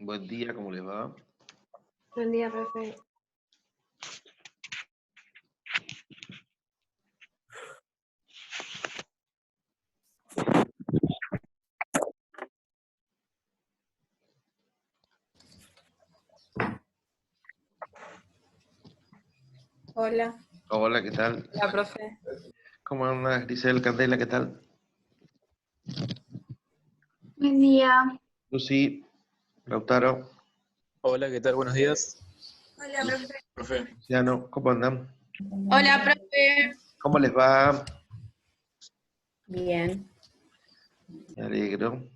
Buen día, ¿cómo les va? Buen día, profe. Hola. Hola, ¿qué tal? Hola, profe. ¿Cómo andas, Grisel, Candela, qué tal? Buen día. Lucy, Lautaro, Hola, ¿qué tal? Buenos días. Hola, profe. Profe. Luciano, ¿cómo andan? Hola, profe. ¿Cómo les va? Bien. Me alegro.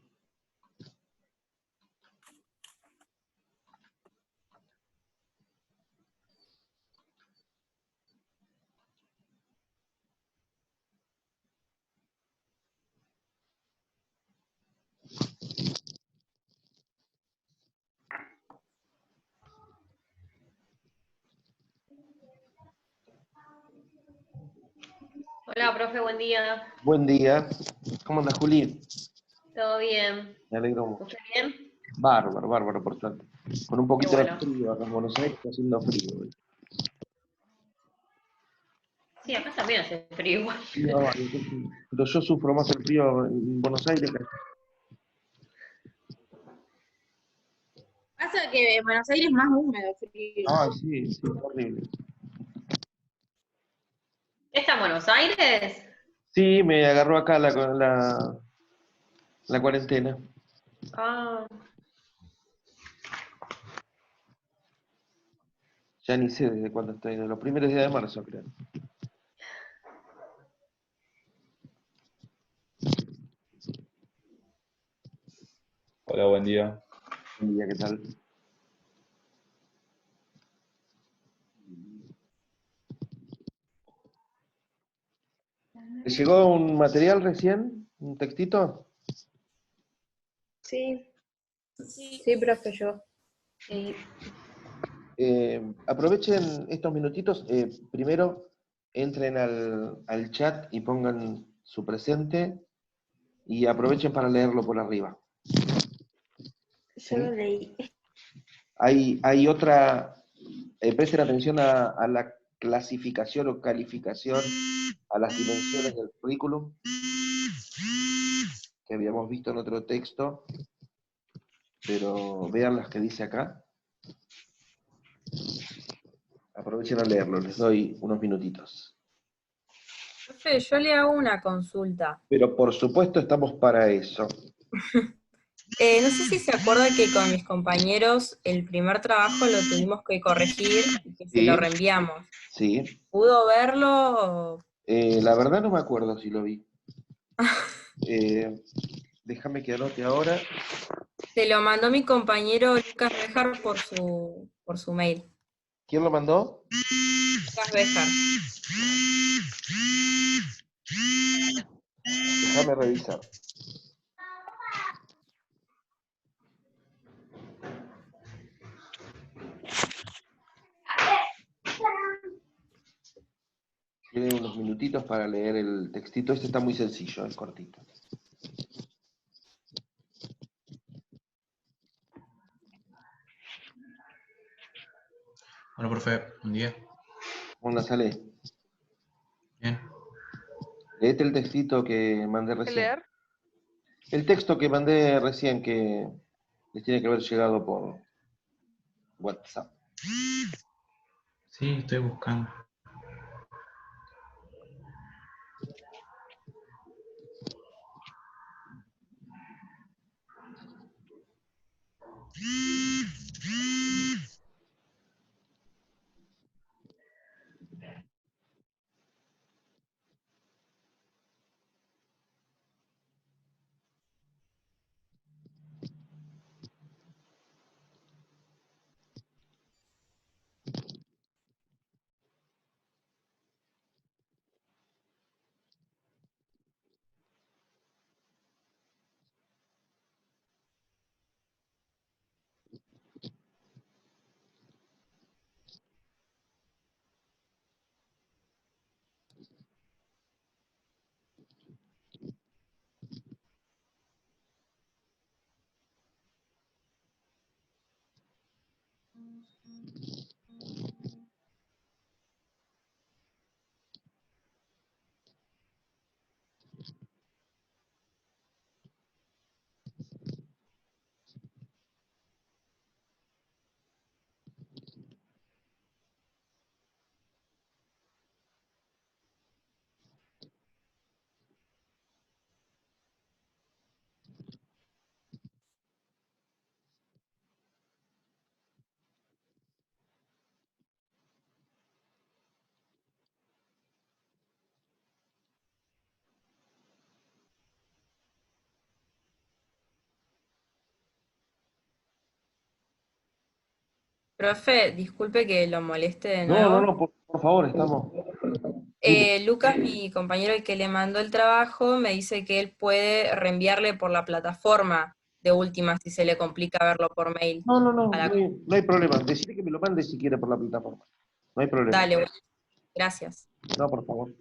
Hola, profe, buen día. Buen día. ¿Cómo andas, Juli? ¿Todo bien? Me alegro mucho. ¿Usted bien? Bárbaro, bárbaro, por suerte. Con un poquito bueno. de frío acá en Buenos Aires, está haciendo frío hoy. Sí, acá también hace frío igual. No, pero yo sufro más el frío en Buenos Aires que... Pasa que en Buenos Aires es más húmedo, frío. Ah, sí, horrible. ¿Está en Buenos Aires? Sí, me agarró acá la cuarentena. Ah, Ya ni sé desde cuándo estoy, de los primeros días de marzo, creo. Hola, buen día. Buen día, ¿qué tal? ¿Le llegó un material recién? ¿Un textito? Sí. Sí, profe, yo. sí. Aprovechen estos minutitos. Primero, entren al chat y pongan su presente y aprovechen para leerlo por arriba. Yo lo leí. Hay otra, presten atención a la clasificación o calificación, a las dimensiones del currículum que habíamos visto en otro texto, pero vean las que dice acá. Aprovechen a leerlo, les doy unos minutitos. Profe, yo le hago una consulta. Pero por supuesto estamos para eso. No sé si se acuerda que con mis compañeros el primer trabajo lo tuvimos que corregir y que se lo Sí, reenviamos. sí. ¿Pudo verlo? La verdad no me acuerdo si lo vi. Déjame que anote ahora. Se lo mandó mi compañero Lucas Bejar por su mail. ¿Quién lo mandó? Lucas Bejar. Déjame revisar. Tienen unos minutitos para leer el textito. Este está muy sencillo, es cortito. Hola, profe. Buen día. Onda, sale. Bien. Léete el textito que mandé recién. ¿Leer? El texto que mandé recién que les tiene que haber llegado por WhatsApp. Sí, estoy buscando. Profe, disculpe que lo moleste de No, nuevo. no, por favor, estamos. Dime. Lucas, mi compañero el que le mandó el trabajo, me dice que él puede reenviarle por la plataforma de última si se le complica verlo por mail. No, no, no, A la- no hay problema. Decirle que me lo mande si quiere por la plataforma. No hay problema. Dale, bueno, gracias. No, por favor.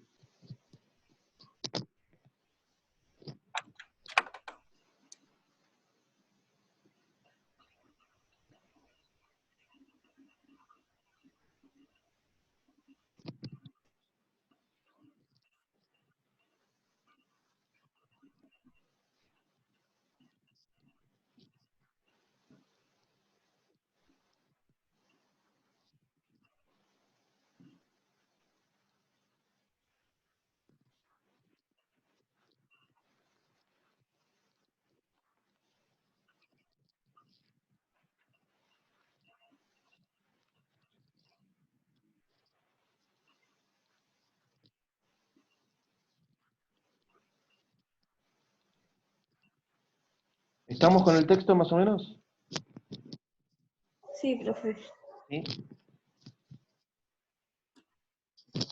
¿Estamos con el texto más o menos? Sí, profe. ¿Sí?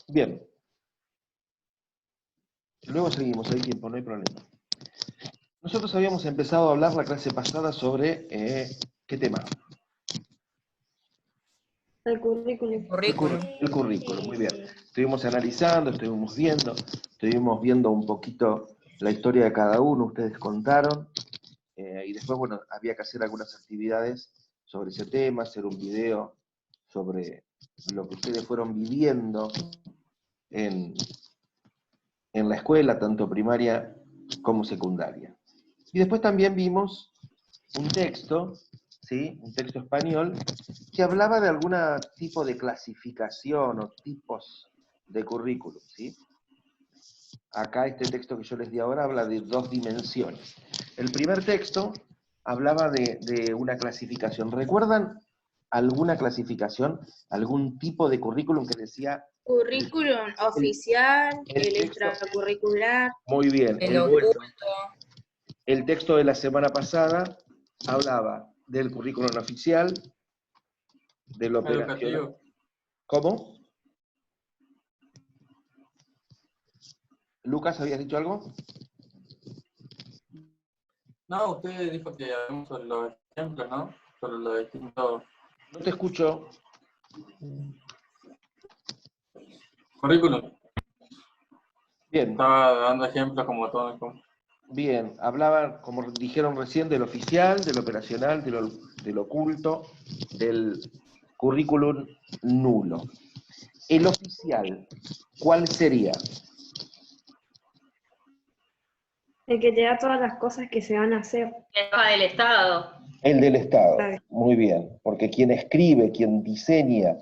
Bien. Luego seguimos, hay tiempo, no hay problema. Nosotros habíamos empezado a hablar la clase pasada sobre ¿qué tema? El currículum. Currículum. El currículum, muy bien. Estuvimos analizando, estuvimos viendo un poquito la historia de cada uno, ustedes contaron, y después, bueno, había que hacer algunas actividades sobre ese tema, hacer un video sobre lo que ustedes fueron viviendo en la escuela, tanto primaria como secundaria. Y después también vimos un texto, ¿sí? Un texto español, que hablaba de algún tipo de clasificación o tipos de currículum, ¿sí? Acá este texto que yo les di ahora habla de 2 dimensiones. El primer texto hablaba de una clasificación. ¿Recuerdan alguna clasificación, algún tipo de currículum que decía... Currículum oficial, el el texto? extracurricular. Muy bien. El oculto. El texto de la semana pasada hablaba del currículum oficial, del operacional. Educativo. ¿Cómo? Lucas, ¿habías dicho algo? No, usted dijo que hablamos sobre los ejemplos, ¿no? Sobre los distintos No te escucho. currículum. Bien, Estaba dando ejemplos como todo. bien. Hablaba, como dijeron recién, del oficial, del operacional, del oculto, del currículum nulo. El oficial, ¿cuál sería? El que te da todas las cosas que se van a hacer. Que va del Estado. El del Estado. Claro. Muy bien, porque quien escribe, quien diseña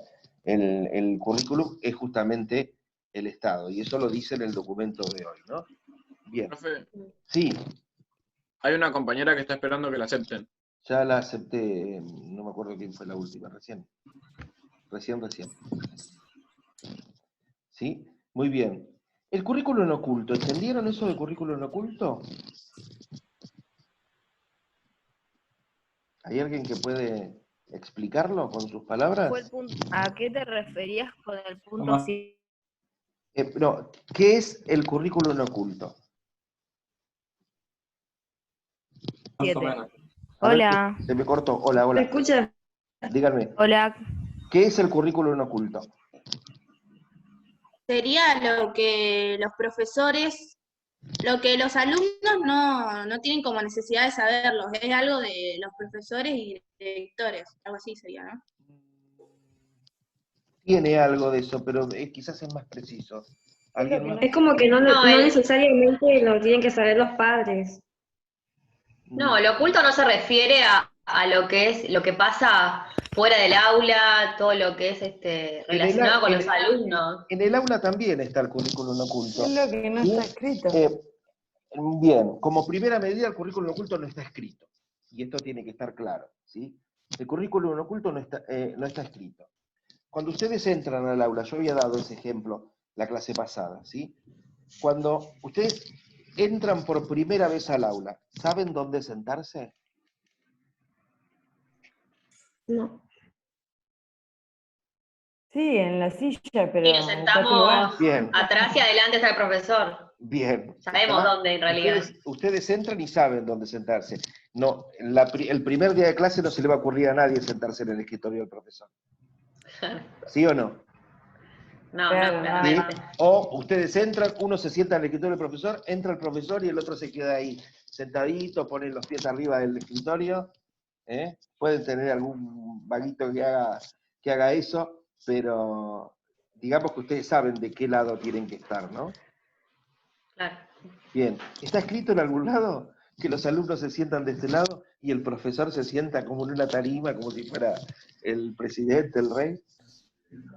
el currículum es justamente el Estado, y eso lo dice en el documento de hoy, ¿no? Bien. Profe, Sí, hay una compañera que está esperando que la acepten. ya la acepté, no me acuerdo quién fue la última, recién. Recién. ¿Sí? Muy bien. El currículum oculto, ¿entendieron eso del currículum oculto? ¿Hay alguien que puede explicarlo con sus palabras? ¿A qué te referías con el punto Ajá. 7? No, ¿qué es el currículum oculto? Más o menos. A ver, Hola. se me cortó. Hola, ¿Me hola. escuchas? Díganme, Hola. ¿qué es el currículum oculto? Sería lo que los profesores, lo que los alumnos no tienen como necesidad de saberlo, es algo de los profesores y directores, algo así sería, ¿no? tiene algo de eso, pero quizás es más preciso. ¿Alguien más? Es como que no No, necesariamente lo tienen que saber los padres. No, lo oculto no se refiere a lo que es, lo que pasa fuera del aula, todo lo que es relacionado con los alumnos. En el aula también está el currículum oculto. Es lo que no ¿sí? está escrito. Bien, como primera medida el currículum oculto no está escrito. Y esto tiene que estar claro, ¿sí? El currículum oculto no está escrito. Cuando ustedes entran al aula, yo había dado ese ejemplo la clase pasada, ¿sí? Cuando ustedes entran por primera vez al aula, ¿saben dónde sentarse? No. Sí, en la silla, pero Y nos en cualquier lugar. sentamos Bien. atrás y adelante está el profesor. Bien. Sabemos ¿Está? dónde en realidad. Ustedes entran y saben dónde sentarse. No, el primer día de clase no se le va a ocurrir a nadie sentarse en el escritorio del profesor. ¿Sí o no? No, Claro, no, ¿Sí? claramente. O ustedes entran, uno se sienta en el escritorio del profesor, entra el profesor y el otro se queda ahí sentadito, pone los pies arriba del escritorio. Pueden tener algún vaguito que haga eso, pero digamos que ustedes saben de qué lado tienen que estar, ¿no? Claro. Bien, ¿está escrito en algún lado que los alumnos se sientan de este lado y el profesor se sienta como en una tarima, como si fuera el presidente, el rey?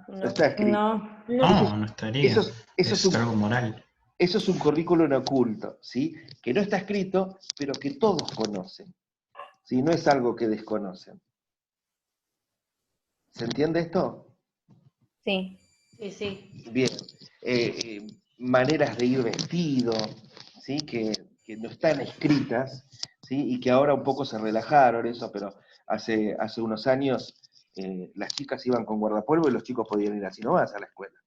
No está escrito. No. No estaría. Eso es algo moral. Eso es un currículum oculto, ¿sí? Que no está escrito, pero que todos conocen. ¿Sí? No es algo que desconocen. ¿Se entiende esto? Sí. Sí, sí. Bien. Maneras de ir vestido, ¿sí? Que no están escritas, ¿sí? Y que ahora un poco se relajaron eso, pero hace unos años las chicas iban con guardapolvo y los chicos podían ir así nomás a la escuela.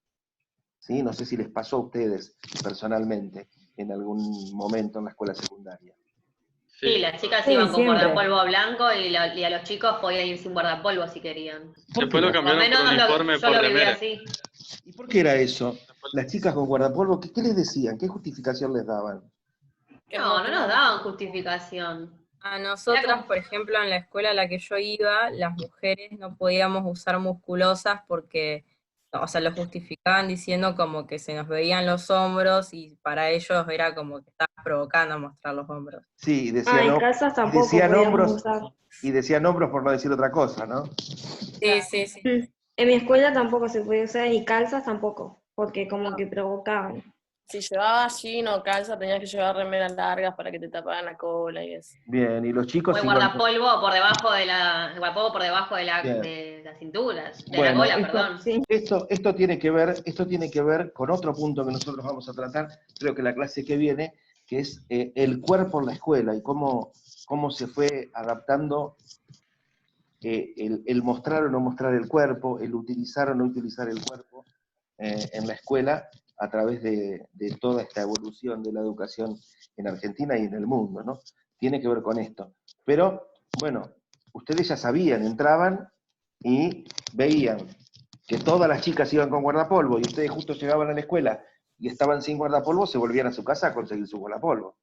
¿Sí? No sé si les pasó a ustedes personalmente en algún momento en la escuela secundaria. Sí, las chicas Sí, iban con siempre. guardapolvo blanco y a los chicos podían ir sin guardapolvo si querían. Después lo Por lo cambiaron por menos uniforme yo por lo viví remera. así. ¿Y por qué era eso? Las chicas con guardapolvo, ¿qué les decían? ¿Qué justificación les daban? No, no nos daban justificación. A nosotras, por ejemplo, en la escuela a la que yo iba, las mujeres no podíamos usar musculosas porque, o sea, lo justificaban diciendo como que se nos veían los hombros y para ellos era como que estabas provocando a mostrar los hombros. Sí, En calzas tampoco podíamos hombros, usar. y decían hombros por no decir otra cosa, ¿no? Sí, sí, sí. En mi escuela tampoco se podía usar y calzas tampoco, porque como que provocaban. Si llevabas jean o calza, tenías que llevar remeras largas para que te taparan la cola y eso. Bien, y los chicos O el iban guardapolvo por debajo de la Bien. de la cintura, de Bueno, la cola, perdón. Esto tiene que ver con otro punto que nosotros vamos a tratar, creo que la clase que viene, que es el cuerpo en la escuela y cómo se fue adaptando el mostrar o no mostrar el cuerpo, el utilizar o no utilizar el cuerpo en la escuela a través de toda esta evolución de la educación en Argentina y en el mundo, ¿no? Tiene que ver con esto. Pero, bueno, ustedes ya sabían, entraban y veían que todas las chicas iban con guardapolvo y ustedes justo llegaban a la escuela y estaban sin guardapolvo, se volvían a su casa a conseguir su guardapolvo.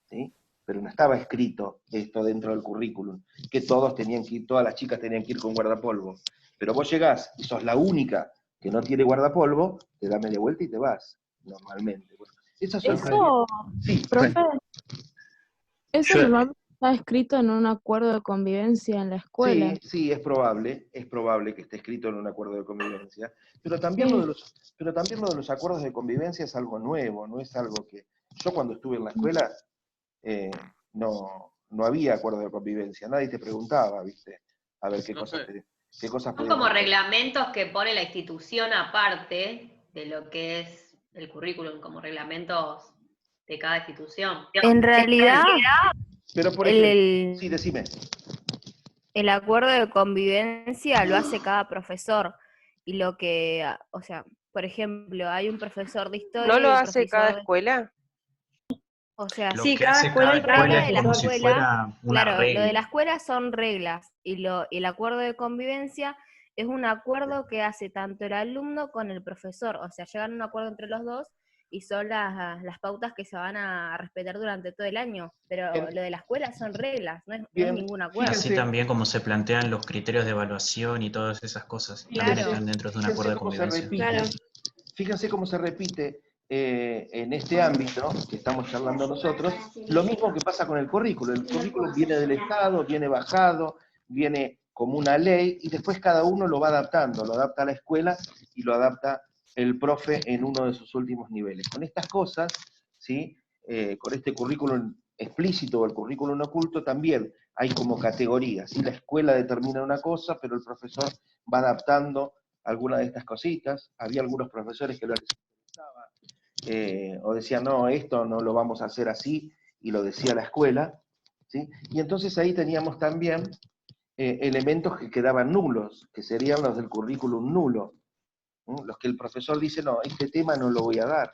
¿Sí? Pero no estaba escrito esto dentro del currículum, que todas las chicas tenían que ir con guardapolvo. Pero vos llegás y sos la única que no tiene guardapolvo, te da media vuelta y te vas, normalmente. Bueno, esas son Eso, sí, profe, eso Yo- normalmente está escrito en un acuerdo de convivencia en la escuela. Sí, es probable que esté escrito en un acuerdo de convivencia, pero también, Sí. lo de los acuerdos de convivencia es algo nuevo, no es algo que... Yo cuando estuve en la escuela no había acuerdo de convivencia, nadie te preguntaba, ¿viste? A ver qué cosas Son podías como hacer. reglamentos que pone la institución aparte de lo que es el currículum, como reglamentos de cada institución. En realidad, Pero por el- ejemplo, sí, decime. el acuerdo de convivencia lo hace cada profesor. Y lo que, o sea, por ejemplo, hay un profesor de historia. ¿No y lo un hace cada profesor de- escuela? O sea, Lo Sí, que cada hace escuela cada y cada escuela de es la como si escuela, fuera una claro, lo de la regla. escuela son reglas y el acuerdo de convivencia es un acuerdo que hace tanto el alumno con el profesor, o sea, llegan a un acuerdo entre los dos y son las pautas que se van a respetar durante todo el año. Pero Bien. lo de la escuela son reglas, no es Bien. ningún acuerdo. Así también como se plantean los criterios de evaluación y todas esas cosas, también Claro. están dentro de un Fíjense acuerdo de cómo se convivencia. repite. Claro. Fíjense cómo se repite en este ámbito que estamos charlando nosotros, lo mismo que pasa con el currículo. El currículo viene del Estado, viene bajado, viene como una ley, y después cada uno lo va adaptando, lo adapta a la escuela y lo adapta el profe en uno de sus últimos niveles. Con estas cosas, ¿sí? Con este currículum explícito o el currículum oculto, también hay como categorías, ¿sí? La escuela determina una cosa, pero el profesor va adaptando alguna de estas cositas. Había algunos profesores que lo interesaba, o decían, no, esto no lo vamos a hacer así, y lo decía la escuela, ¿sí? Y entonces ahí teníamos también elementos que quedaban nulos, que serían los del currículum nulo, ¿no? Los que el profesor dice, no, este tema no lo voy a dar,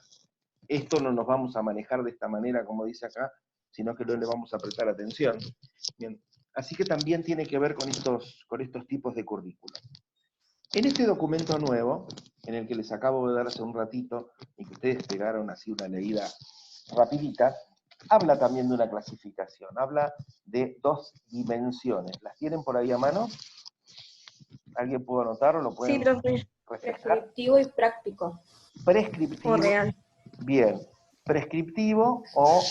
esto no nos vamos a manejar de esta manera como dice acá, sino que no le vamos a prestar atención. Bien. Así que también tiene que ver con estos tipos de currículum. En este documento nuevo, en el que les acabo de dar hace un ratito, y que ustedes pegaron así una leída rapidita, habla también de una clasificación, habla de 2 dimensiones. ¿Las tienen por ahí a mano? ¿Alguien pudo anotarlo? ¿Lo Sí, pueden profe. refrescar? Prescriptivo y práctico. Prescriptivo. O real. Bien. Prescriptivo o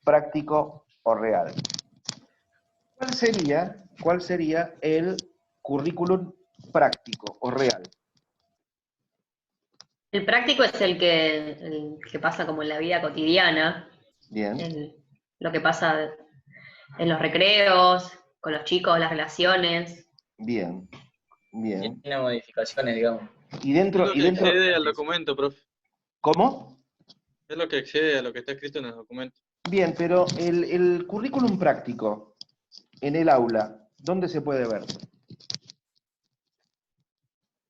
práctico o real. ¿Cuál sería el currículum práctico o real? El práctico es el que pasa como en la vida cotidiana, Bien. lo que pasa en los recreos, con los chicos, las relaciones. Bien. Bien. Tiene modificaciones, digamos. Y dentro, Es lo que excede al documento, profe. ¿Cómo? Es lo que excede a lo que está escrito en el documento. Bien, pero el currículum práctico en el aula, ¿dónde se puede ver?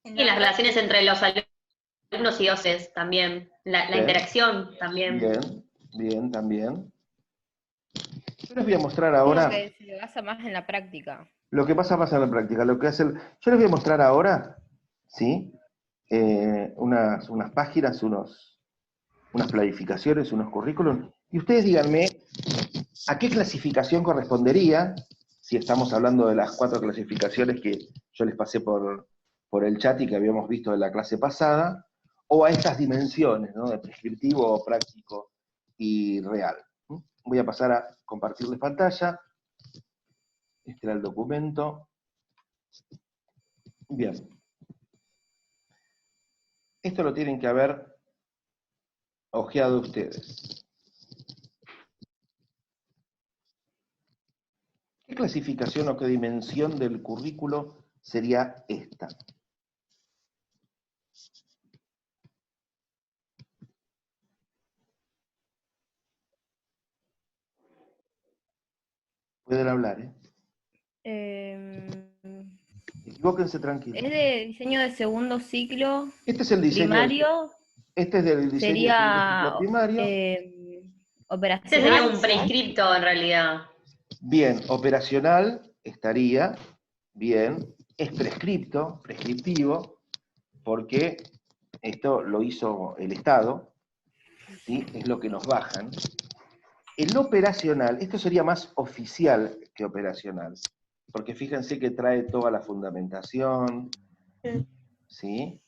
Y las relaciones entre los alumnos y docentes también, la Bien. interacción también. Bien, también. Yo les voy a mostrar ahora Creo que se basa más en la práctica. lo que pasa en la práctica. Lo que hace yo les voy a mostrar ahora, ¿sí? Unas páginas, unas planificaciones, unos currículum, y ustedes díganme a qué clasificación correspondería, si estamos hablando de las 4 clasificaciones que yo les pasé por el chat y que habíamos visto en la clase pasada, o a estas dimensiones, ¿no? De prescriptivo, práctico y real. Voy a pasar a compartirles pantalla. Este era el documento. Bien. Esto lo tienen que haber ojeado ustedes. ¿Qué clasificación o qué dimensión del currículo sería esta? Pueden hablar, ¿eh? Equivóquense tranquilos. Es de diseño de segundo ciclo. Este es el diseño primario. Este es del diseño Sería de segundo ciclo primario. operacional. Este sería un prescripto en realidad. Bien, operacional estaría, bien, es prescriptivo, porque esto lo hizo el Estado, ¿sí? Es lo que nos bajan. El operacional, esto sería más oficial que operacional, porque fíjense que trae toda la fundamentación, ¿sí?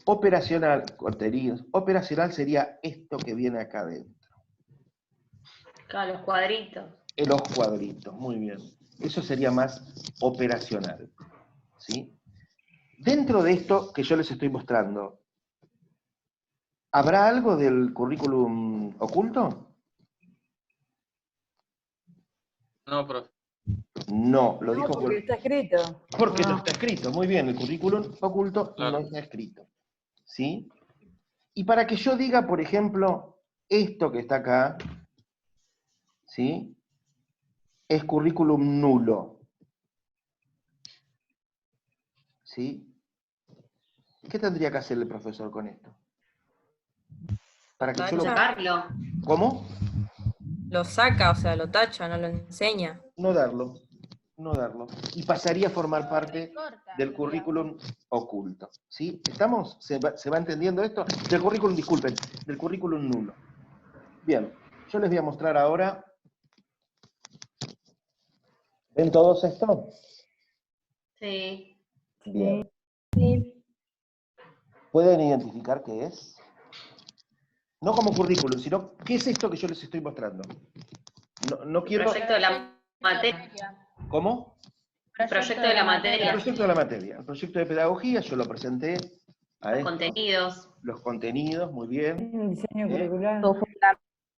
Operacional, contenidos, operacional sería esto que viene acá adentro. Claro, los cuadritos. Los cuadritos, muy bien. Eso sería más operacional, ¿sí? Dentro de esto que yo les estoy mostrando, ¿habrá algo del currículum oculto? No, profe. No, lo dijo porque está escrito. porque no está escrito. Muy bien, el currículum oculto no está escrito, ¿sí? Y para que yo diga, por ejemplo, esto que está acá, ¿sí? Es currículum nulo, ¿sí? ¿Qué tendría que hacer el profesor con esto? Para que yo lo... Sacarlo. ¿Cómo? Lo saca, o sea, lo tacha, no lo enseña. No darlo. no darlo. Y pasaría a formar parte del currículum oculto. ¿Sí? ¿Estamos? ¿Se va entendiendo esto? Del currículum, disculpen, del currículum nulo. Bien, yo les voy a mostrar ahora. ¿Ven todos esto? Sí. Bien. Sí. ¿Pueden identificar qué es? No como currículum, sino qué es esto que yo les estoy mostrando. No El quiero... proyecto de la materia. ¿Cómo? El proyecto de la El materia. proyecto de la materia. El proyecto de pedagogía, yo lo presenté a Los esto. contenidos. Los contenidos, muy bien. Un diseño curricular.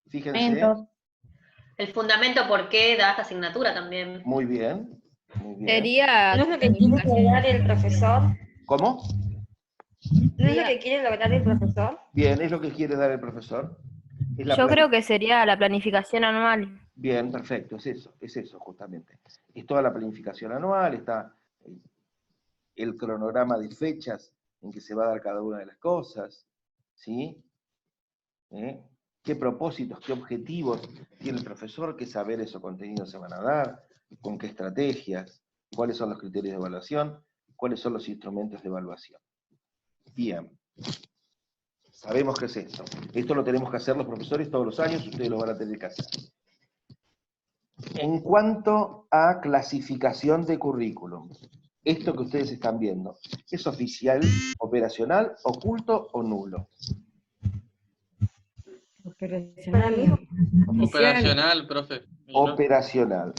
Fíjense. El fundamento por qué da esta asignatura también. Muy bien. Muy bien. Sería ¿No es lo que quiere dar el profesor? ¿Cómo? ¿No es lo que quiere lograr el profesor? Bien, es lo que quiere dar el profesor. Es la Yo plan- creo que sería la planificación anual. Bien, perfecto, es eso justamente. Es toda la planificación anual, está el cronograma de fechas en que se va a dar cada una de las cosas, ¿sí? ¿Qué propósitos, qué objetivos tiene el profesor, qué saberes o contenidos se van a dar, con qué estrategias, cuáles son los criterios de evaluación, cuáles son los instrumentos de evaluación. Bien. Sabemos qué es esto. Esto lo tenemos que hacer los profesores todos los años, ustedes lo van a tener que hacer. En cuanto a clasificación de currículum, esto que ustedes están viendo, ¿es oficial, operacional, oculto o nulo? Operacional. Operacional, profe. ¿Y no? Operacional.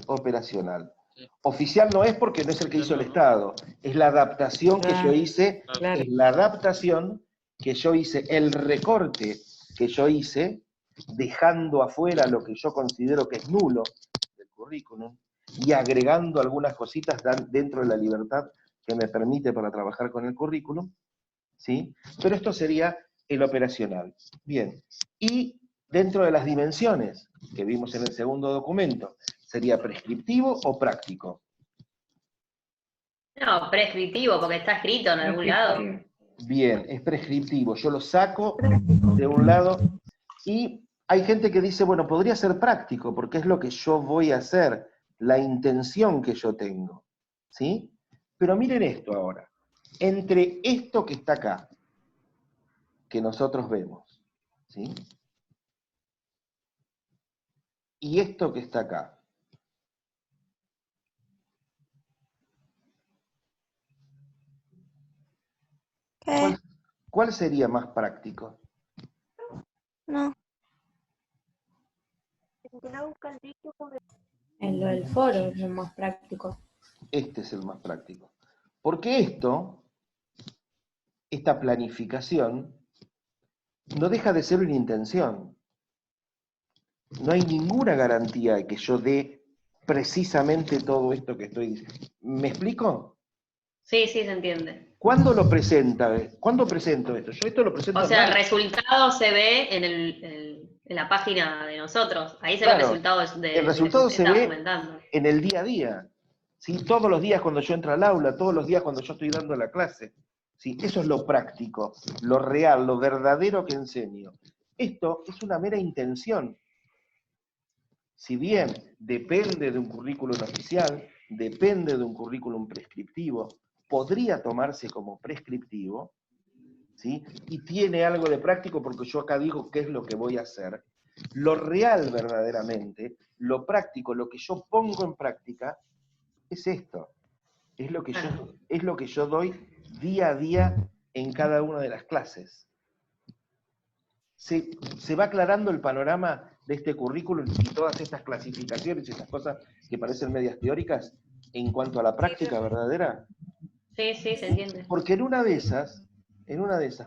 Oficial no es porque no es el que hizo el Estado, es la adaptación que yo hice, Claro. es la adaptación que yo hice, el recorte que yo hice, dejando afuera lo que yo considero que es nulo del currículum, y agregando algunas cositas dentro de la libertad que me permite para trabajar con el currículum, ¿sí? Pero esto sería el operacional. Bien, y dentro de las dimensiones que vimos en el segundo documento, ¿sería prescriptivo o práctico? No, prescriptivo, porque está escrito en algún lado. Bien, es prescriptivo. Yo lo saco de un lado y hay gente que dice, bueno, podría ser práctico, porque es lo que yo voy a hacer, la intención que yo tengo, ¿sí? Pero miren esto ahora. Entre esto que está acá, que nosotros vemos, ¿sí? Y esto que está acá. ¿Cuál sería más práctico? No. En lo del foro es lo más práctico. Este es el más práctico. Porque esta planificación, no deja de ser una intención. No hay ninguna garantía de que yo dé precisamente todo esto que estoy diciendo. ¿Me explico? Sí, sí, se entiende. ¿Cuándo lo presenta? ¿Cuándo presento esto? Yo esto lo presento O sea, el online. resultado se ve en la página de nosotros. Ahí se ve el Claro, resultado de el resultado lo que se está ve documentando. en el día a día. ¿Sí? Todos los días cuando yo entro al aula, todos los días cuando yo estoy dando la clase. ¿Sí? Eso es lo práctico, lo real, lo verdadero que enseño. Esto es una mera intención. Si bien depende de un currículum oficial, depende de un currículum prescriptivo, podría tomarse como prescriptivo, ¿sí? Y tiene algo de práctico porque yo acá digo qué es lo que voy a hacer. Lo real verdaderamente, lo práctico, lo que yo pongo en práctica, es esto. Es lo que yo doy día a día en cada una de las clases. Se va aclarando el panorama de este currículum y todas estas clasificaciones y estas cosas que parecen medias teóricas en cuanto a la práctica verdadera. Sí, sí, se entiende. Porque en una de esas,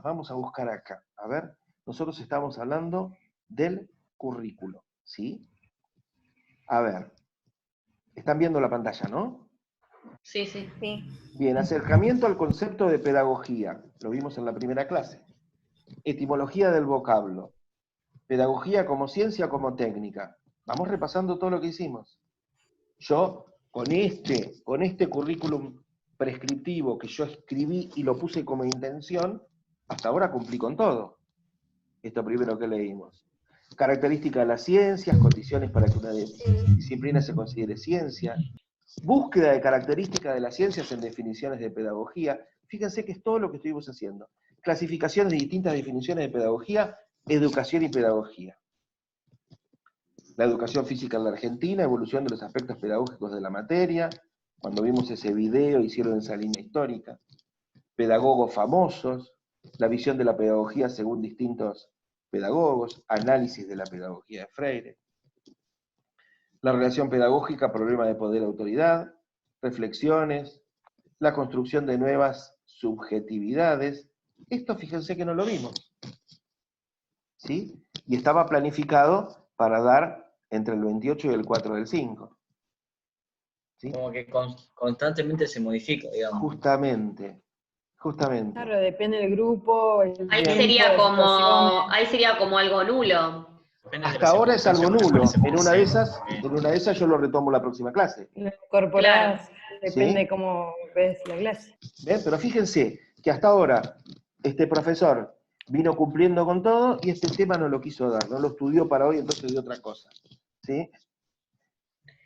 vamos a buscar acá. A ver, nosotros estamos hablando del currículo, ¿sí? A ver, están viendo la pantalla, ¿no? Sí, sí. Bien, acercamiento al concepto de pedagogía. Lo vimos en la primera clase. Etimología del vocablo. Pedagogía como ciencia, como técnica. Vamos repasando todo lo que hicimos. Yo, con este currículum prescriptivo que yo escribí y lo puse como intención, hasta ahora cumplí con todo. Esto primero que leímos. Características de las ciencias, condiciones para que una disciplina se considere ciencia, Búsqueda de características de las ciencias en definiciones de pedagogía. Fíjense que es todo lo que estuvimos haciendo. Clasificaciones de distintas definiciones de pedagogía, educación y pedagogía. La educación física en la Argentina, evolución de los aspectos pedagógicos de la materia. Cuando vimos ese video hicieron esa línea histórica. Pedagogos famosos, la visión de la pedagogía según distintos pedagogos, análisis de la pedagogía de Freire. La relación pedagógica, problema de poder-autoridad, reflexiones, la construcción de nuevas subjetividades. Esto fíjense que no lo vimos, ¿sí? Y estaba planificado para dar entre el 28 y el 4 del 5. ¿Sí? Como que constantemente se modifica, digamos. Justamente. Claro, depende del grupo. Ahí tiempo, sería de situaciones. como algo nulo. Hasta ahora es algo nulo. En una de esas yo lo retomo la próxima clase. Lo incorporás, depende ¿Sí? cómo ves la clase. ¿Ven? Pero fíjense que hasta ahora este profesor vino cumpliendo con todo y este tema no lo quiso dar, no lo estudió para hoy, entonces dio otra cosa. ¿Sí?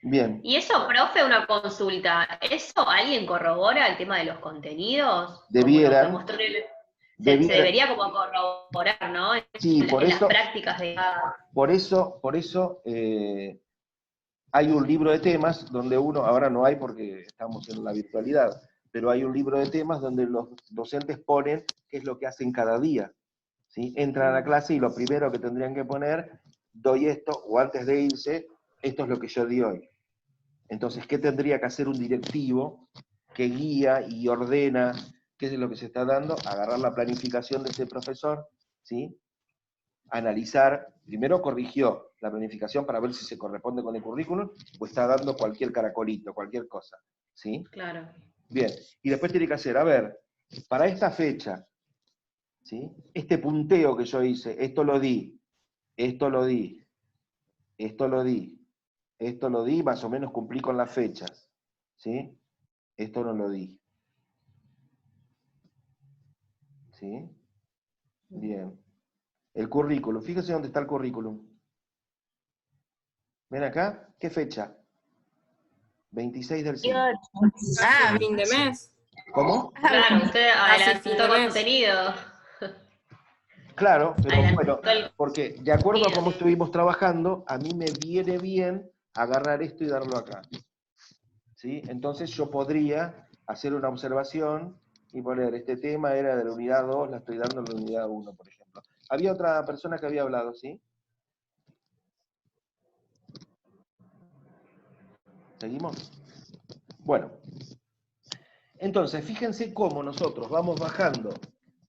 Bien. Y eso, profe, una consulta. ¿Eso alguien corrobora el tema de los contenidos? Debieran. Se debería como corroborar, ¿no? Sí, por en eso, las prácticas de cada... Por eso hay un libro de temas donde uno, ahora no hay porque estamos en la virtualidad, pero hay un libro de temas donde los docentes ponen qué es lo que hacen cada día. ¿Sí? Entran a la clase y lo primero que tendrían que poner, doy esto, o antes de irse, esto es lo que yo di hoy. Entonces, ¿qué tendría que hacer un directivo que guía y ordena qué es lo que se está dando? Agarrar la planificación de ese profesor, ¿sí? Analizar, primero corrigió la planificación para ver si se corresponde con el currículum, o está dando cualquier caracolito, cualquier cosa, ¿sí? Claro. Bien, y después tiene que hacer, a ver, para esta fecha, ¿sí? Este punteo que yo hice, esto lo di, esto lo di, esto lo di, esto lo di, más o menos cumplí con las fechas, ¿sí? Esto no lo di. ¿Sí? Bien. El currículum, fíjense dónde está el currículum. ¿Ven acá? ¿Qué fecha? 26 del 5. Ah, fin de mes. ¿Cómo? Claro, usted fin de adelantó mes. contenido. Claro, pero Adelantó bueno, porque de acuerdo a cómo estuvimos trabajando, a mí me viene bien agarrar esto y darlo acá. ¿Sí? Entonces yo podría hacer una observación y poner, este tema era de la unidad 2, la estoy dando en la unidad 1, por ejemplo. Había otra persona que había hablado, ¿sí? ¿Seguimos? Bueno. Entonces, fíjense cómo nosotros vamos bajando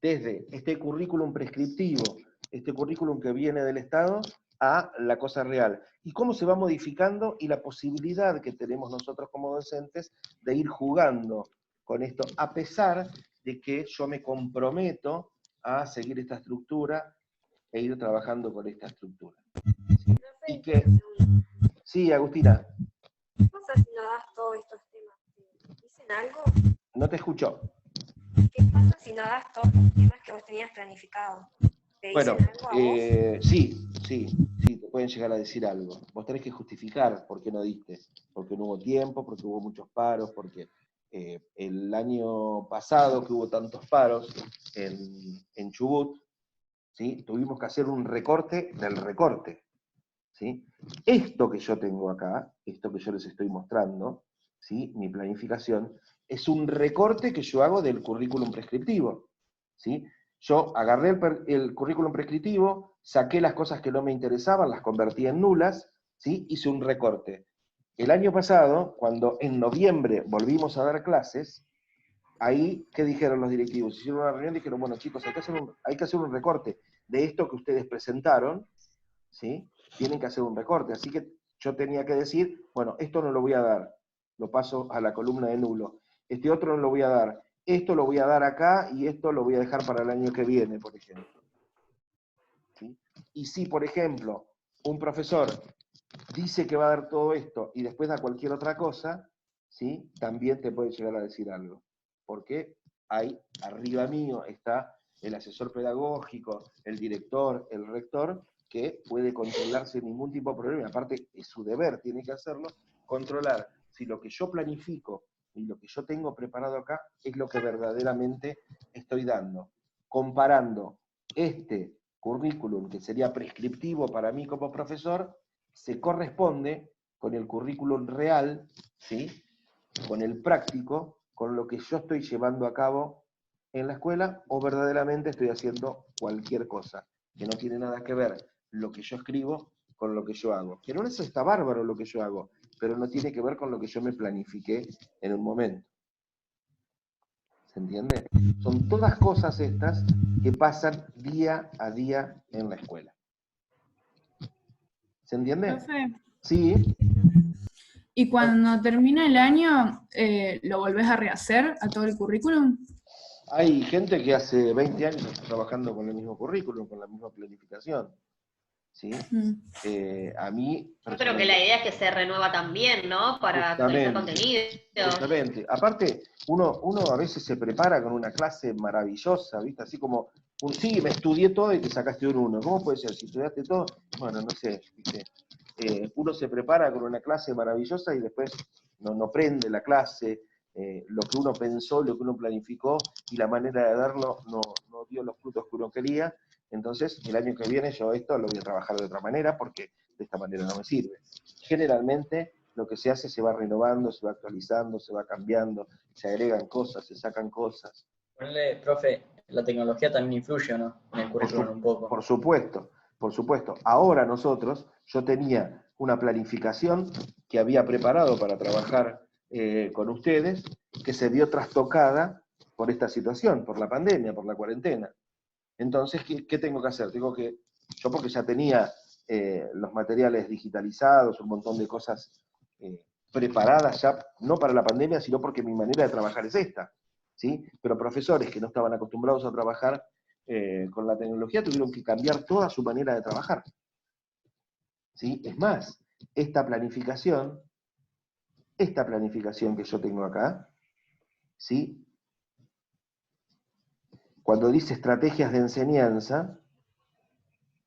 desde este currículum prescriptivo, este currículum que viene del Estado, a la cosa real. Y cómo se va modificando y la posibilidad que tenemos nosotros como docentes de ir jugando con esto, a pesar de que yo me comprometo a seguir esta estructura e ir trabajando con esta estructura. Y que... Sí, Agustina. ¿Qué pasa si no das todos estos temas? ¿Dicen algo? No te escucho. ¿Qué pasa si no das todos los temas que vos tenías planificados? ¿Te dicen Bueno, algo a vos? sí, te pueden llegar a decir algo. Vos tenés que justificar por qué no diste. Porque no hubo tiempo, porque hubo muchos paros, porque el año pasado que hubo tantos paros en Chubut, ¿sí? Tuvimos que hacer un recorte del recorte. ¿Sí? Esto que yo tengo acá, esto que yo les estoy mostrando, ¿sí? Mi planificación, es un recorte que yo hago del currículum prescriptivo. ¿Sí? Yo agarré el currículum prescriptivo, saqué las cosas que no me interesaban, las convertí en nulas, ¿sí? Hice un recorte. El año pasado, cuando en noviembre volvimos a dar clases, ahí, ¿qué dijeron los directivos? Hicieron una reunión y dijeron, bueno chicos, hay que hacer un recorte de esto que ustedes presentaron, ¿sí? Tienen que hacer un recorte, así que yo tenía que decir, bueno, esto no lo voy a dar, lo paso a la columna de nulo, este otro no lo voy a dar, esto lo voy a dar acá y esto lo voy a dejar para el año que viene, por ejemplo. ¿Sí? Y si, por ejemplo, un profesor dice que va a dar todo esto y después da cualquier otra cosa, ¿sí? También te puede llegar a decir algo, porque ahí arriba mío está el asesor pedagógico, el director, el rector, que puede controlar sin ningún tipo de problema, aparte es su deber, tiene que hacerlo, controlar si lo que yo planifico y lo que yo tengo preparado acá es lo que verdaderamente estoy dando. Comparando este currículum, que sería prescriptivo para mí como profesor, se corresponde con el currículum real, ¿sí? Con el práctico, con lo que yo estoy llevando a cabo en la escuela, o verdaderamente estoy haciendo cualquier cosa, que no tiene nada que ver lo que yo escribo con lo que yo hago. Que no eso está bárbaro lo que yo hago, pero no tiene que ver con lo que yo me planifiqué en un momento. ¿Se entiende? Son todas cosas estas que pasan día a día en la escuela. ¿Se entiende? Profe, Sí. ¿y cuando termina el año, lo volvés a rehacer a todo el currículum? Hay gente que hace 20 años está trabajando con el mismo currículum, con la misma planificación. ¿Sí? A mí... Yo creo que la idea es que se renueva también, ¿no? Para actualizar contenido. Justamente. Aparte, uno a veces se prepara con una clase maravillosa, ¿viste? Así como, sí, me estudié todo y te sacaste un 1. ¿Cómo puede ser? Si estudiaste todo, bueno, no sé, ¿viste? Uno se prepara con una clase maravillosa y después no prende la clase, lo que uno pensó, lo que uno planificó, y la manera de darlo no dio los frutos que uno quería. Entonces, el año que viene yo esto lo voy a trabajar de otra manera, porque de esta manera no me sirve. Generalmente, lo que se hace se va renovando, se va actualizando, se va cambiando, se agregan cosas, se sacan cosas. Ponle, profe, la tecnología también influye, ¿no? En el currículum un poco. Por supuesto, por supuesto. Ahora yo tenía una planificación que había preparado para trabajar con ustedes, que se vio trastocada por esta situación, por la pandemia, por la cuarentena. Entonces, ¿qué tengo que hacer? Yo porque ya tenía los materiales digitalizados, un montón de cosas preparadas ya, no para la pandemia, sino porque mi manera de trabajar es esta, ¿sí? Pero profesores que no estaban acostumbrados a trabajar con la tecnología tuvieron que cambiar toda su manera de trabajar, ¿sí? Es más, esta planificación que yo tengo acá, ¿sí? Cuando dice estrategias de enseñanza,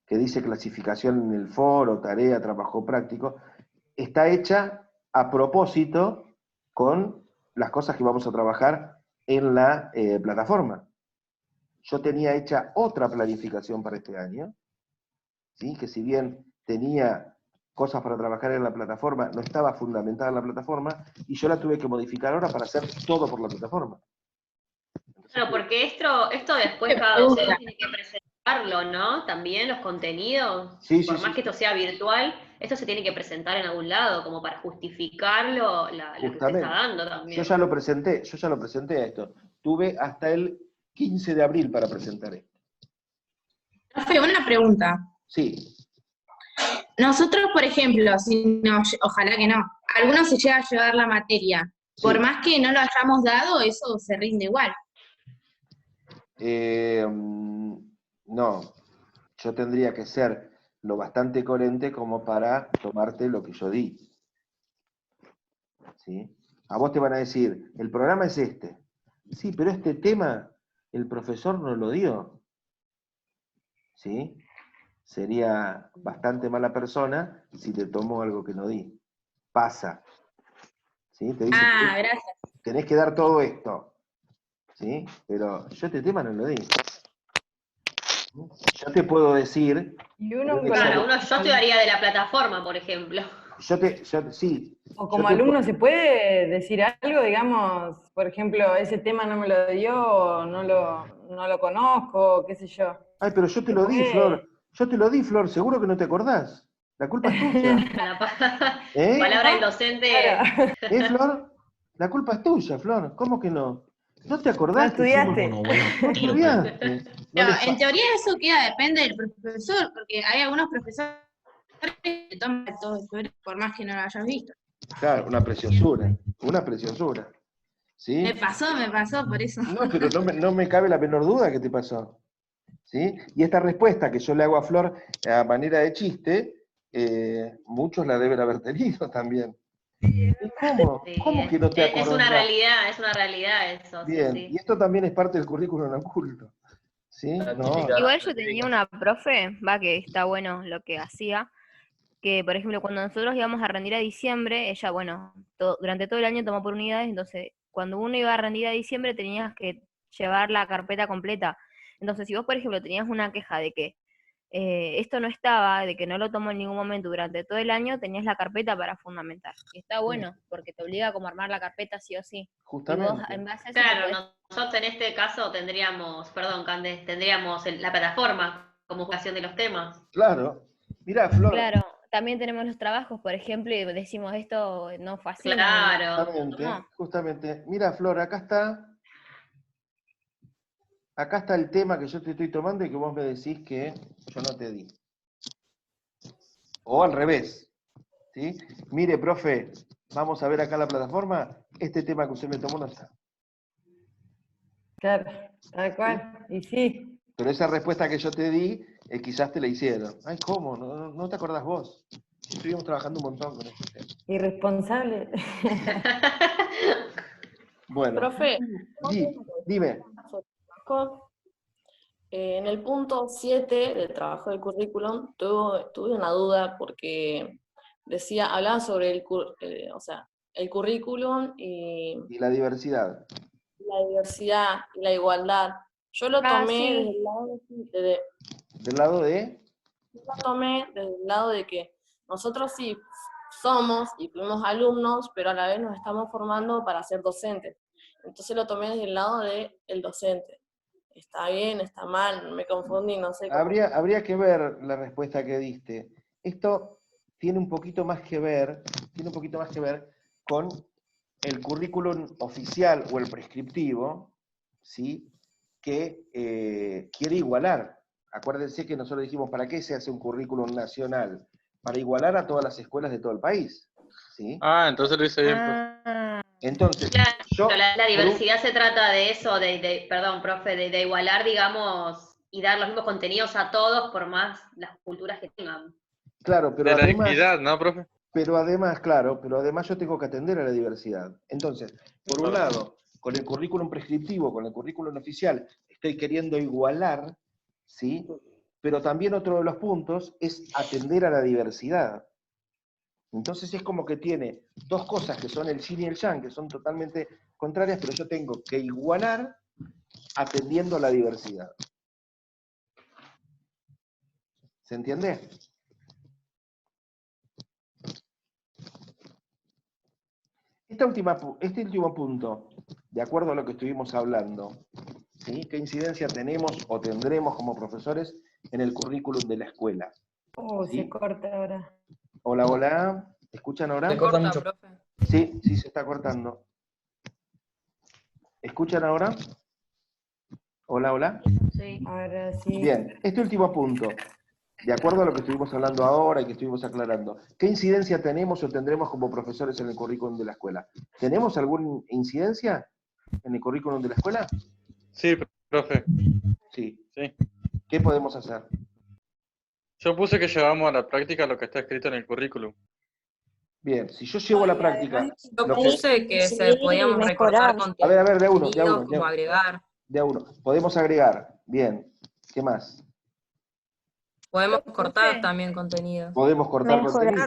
que dice clasificación en el foro, tarea, trabajo práctico, está hecha a propósito con las cosas que vamos a trabajar en la plataforma. Yo tenía hecha otra planificación para este año, ¿sí? Que si bien tenía cosas para trabajar en la plataforma, no estaba fundamentada en la plataforma, y yo la tuve que modificar ahora para hacer todo por la plataforma. Claro, porque esto después cada docente tiene que presentarlo, ¿no? También los contenidos, por más que esto sea virtual, esto se tiene que presentar en algún lado, como para justificarlo, lo que usted está dando también. Yo ya lo presenté a esto. Tuve hasta el 15 de abril para presentar esto. Profe, una pregunta. Sí. Nosotros, por ejemplo, si no, ojalá que no, algunos se llega a llevar la materia, por más que no lo hayamos dado, eso se rinde igual. No, yo tendría que ser lo bastante coherente como para tomarte lo que yo di. ¿Sí? A vos te van a decir, el programa es este. Sí, pero este tema el profesor no lo dio. ¿Sí? Sería bastante mala persona si te tomo algo que no di. Pasa. ¿Sí? Te dice, gracias. Tenés que dar todo esto. ¿Sí? Pero yo este tema no lo di. Yo te puedo decir... Yo estudiaría de la plataforma, por ejemplo. Sí. O como alumno se puede decir algo, digamos, por ejemplo, ese tema no me lo dio, no lo conozco, qué sé yo. Ay, pero yo te lo di, Flor. Yo te lo di, Flor, seguro que no te acordás. La culpa es tuya. Palabra del docente. Flor? La culpa es tuya, Flor. ¿Cómo que no? ¿No te acordás? No estudiaste. No estudiaste. En teoría eso depende del profesor, porque hay algunos profesores que te toman todo por más que no lo hayas visto. Claro, una preciosura. ¿Sí? Me pasó, por eso. No, pero no me cabe la menor duda que te pasó. ¿Sí? Y esta respuesta que yo le hago a Flor a manera de chiste, muchos la deben haber tenido también. ¿Cómo? Sí, ¿Cómo que no te acordás? Es una realidad eso. Bien, sí. Y esto también es parte del currículum oculto. ¿Sí? No. Igual yo tenía una profe, que está bueno lo que hacía, que, por ejemplo, cuando nosotros íbamos a rendir a diciembre, ella, bueno, durante todo el año tomó por unidades, entonces cuando uno iba a rendir a diciembre tenías que llevar la carpeta completa. Entonces, si vos, por ejemplo, tenías una queja de que esto no estaba, de que no lo tomó en ningún momento durante todo el año, tenías la carpeta para fundamentar. Y está bueno, porque te obliga como a armar la carpeta sí o sí. Justamente. Y vos, en base a eso, Claro, nosotros en este caso tendríamos, perdón, Candes, tendríamos la plataforma como jugación de los temas. Claro. Mirá, Flor. Claro, también tenemos los trabajos, por ejemplo, y decimos esto no fue así. Claro. Justamente. Mira, Flor, acá está el tema que yo te estoy tomando y que vos me decís que yo no te di. O al revés. ¿Sí? Mire, profe, vamos a ver acá la plataforma, este tema que usted me tomó no está. Claro, tal cual, y sí. Pero esa respuesta que yo te di, quizás te la hicieron. Ay, ¿cómo? No te acordás vos. Estuvimos trabajando un montón con este tema. Irresponsable. Bueno. Profe, dime. En el punto 7 del trabajo del currículum tuve una duda porque hablaba sobre el currículum y la diversidad. La diversidad y la igualdad. Yo lo tomé ¿Del lado de? Yo lo tomé desde el lado de que nosotros sí somos y fuimos alumnos, pero a la vez nos estamos formando para ser docentes. Entonces lo tomé desde el lado del docente. Está bien, está mal, me confundí, no sé cómo. Habría que ver la respuesta que diste. Esto tiene un poquito más que ver con el currículum oficial o el prescriptivo, ¿sí? Que quiere igualar. Acuérdense que nosotros dijimos, ¿para qué se hace un currículum nacional? Para igualar a todas las escuelas de todo el país, ¿sí? Entonces lo hice bien, pues. Entonces, la diversidad se trata de eso, perdón, profe, de igualar, digamos, y dar los mismos contenidos a todos por más las culturas que tengan. Claro, pero de la además, equidad, ¿no, profe? Pero además yo tengo que atender a la diversidad. Entonces, por un lado, con el currículum prescriptivo, con el currículum oficial, estoy queriendo igualar, ¿sí? Pero también otro de los puntos es atender a la diversidad. Entonces es como que tiene dos cosas que son el yin y el yang, que son totalmente contrarias, pero yo tengo que igualar atendiendo a la diversidad. ¿Se entiende? Este último punto, de acuerdo a lo que estuvimos hablando, ¿sí? ¿Qué incidencia tenemos o tendremos como profesores en el currículum de la escuela? ¿Sí? Se corta ahora. Hola, ¿escuchan ahora? Se corta mucho. Profe. Sí, se está cortando. ¿Escuchan ahora? Hola. Sí. Ahora sí. Bien, este último punto, de acuerdo a lo que estuvimos hablando ahora y que estuvimos aclarando, ¿qué incidencia tenemos o tendremos como profesores en el currículum de la escuela? ¿Tenemos alguna incidencia en el currículum de la escuela? Sí, profe. Sí. ¿Qué podemos hacer? Yo puse que llevamos a la práctica lo que está escrito en el currículum. Bien, si yo llevo a la práctica... Yo puse que se podíamos recortar contenidos. A ver, de uno. Como agregar. De a uno. Podemos agregar. Bien. ¿Qué más? Podemos cortar también contenido. Podemos cortar contenido.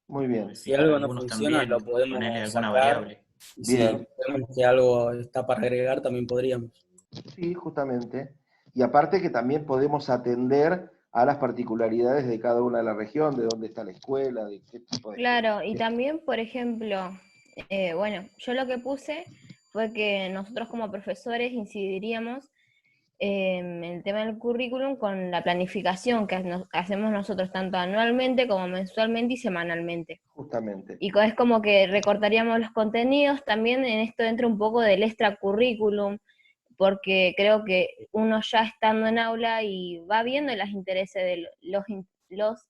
Muy bien. Si algo no funciona, lo podemos ponerle alguna sacar. variable. Si vemos que algo está para agregar, también podríamos. Sí, justamente. Y aparte que también podemos atender a las particularidades de cada una de la región, de dónde está la escuela, de qué tipo de... Claro, y también, por ejemplo, yo lo que puse fue que nosotros como profesores incidiríamos en el tema del currículum con la planificación que hacemos nosotros tanto anualmente como mensualmente y semanalmente. Justamente. Y es como que recortaríamos los contenidos, también en esto entra un poco del extracurrículum, porque creo que uno ya estando en aula y va viendo los intereses de los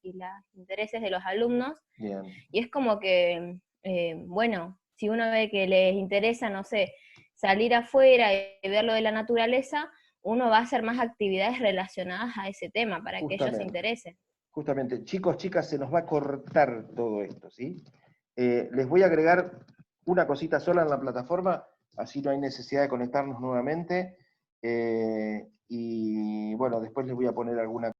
y las intereses de los alumnos, Bien. Y es como que, si uno ve que les interesa, no sé, salir afuera y ver lo de la naturaleza, uno va a hacer más actividades relacionadas a ese tema para que ellos se interesen. Justamente, chicos, chicas, se nos va a cortar todo esto, ¿sí? Les voy a agregar una cosita sola en la plataforma, así no hay necesidad de conectarnos nuevamente, y bueno, después les voy a poner alguna